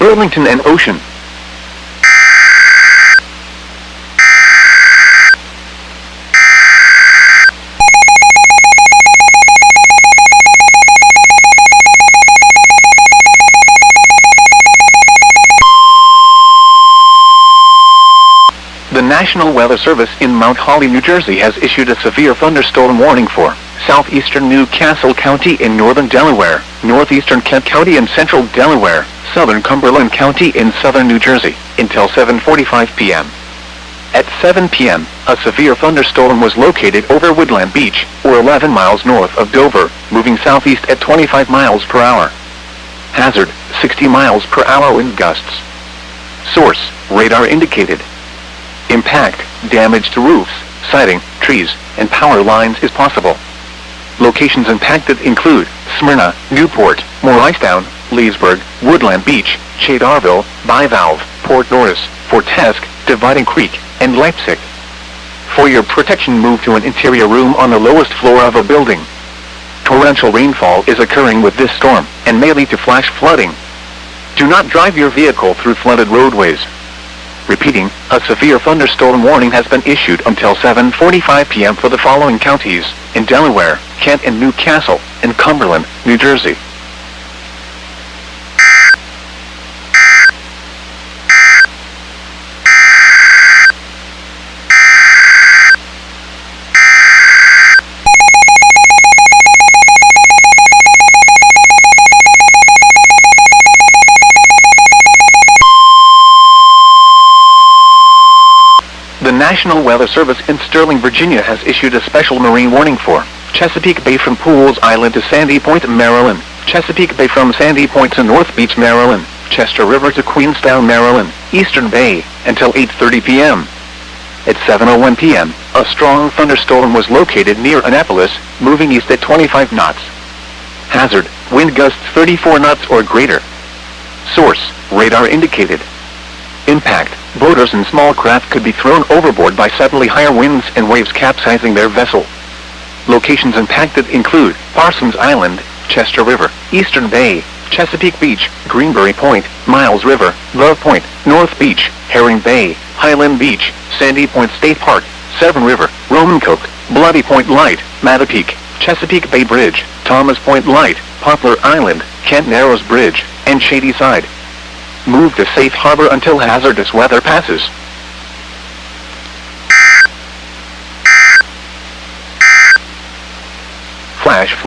Burlington and Ocean. The National Weather Service in Mount Holly, New Jersey has issued a severe thunderstorm warning for southeastern New Castle County in northern Delaware, northeastern Kent County in central Delaware, southern Cumberland County in southern New Jersey, until 7:45 p.m. At 7 p.m., a severe thunderstorm was located over Woodland Beach, or 11 miles north of Dover, moving southeast at 25 miles per hour. Hazard, 60 miles per hour wind gusts. Source, radar indicated. Impact, damage to roofs, siding, trees, and power lines is possible. Locations impacted include Smyrna, Newport, Morristown, Leesburg, Woodland Beach, Chadarville, Bivalve, Port Norris, Fort Esk, Dividing Creek, and Leipzig. For your protection, move to an interior room on the lowest floor of a building. Torrential rainfall is occurring with this storm, and may lead to flash flooding. Do not drive your vehicle through flooded roadways. Repeating, a severe thunderstorm warning has been issued until 7:45 p.m. for the following counties in Delaware, Kent and New Castle, and Cumberland, New Jersey. The National Weather Service in Sterling, Virginia has issued a special marine warning for Chesapeake Bay from Pools Island to Sandy Point, Maryland, Chesapeake Bay from Sandy Point to North Beach, Maryland, Chester River to Queenstown, Maryland, Eastern Bay, until 8:30 p.m. At 7:01 p.m., a strong thunderstorm was located near Annapolis, moving east at 25 knots. Hazard, wind gusts 34 knots or greater. Source, radar indicated. Impact, boaters and small craft could be thrown overboard by suddenly higher winds and waves capsizing their vessel. Locations impacted include Parsons Island, Chester River, Eastern Bay, Chesapeake Beach, Greenberry Point, Miles River, Love Point, North Beach, Herring Bay, Highland Beach, Sandy Point State Park, Severn River, Romancoke, Bloody Point Light, Mattapique, Chesapeake Bay Bridge, Thomas Point Light, Poplar Island, Kent Narrows Bridge, and Shady Side. Move to safe harbor until hazardous weather passes. Flash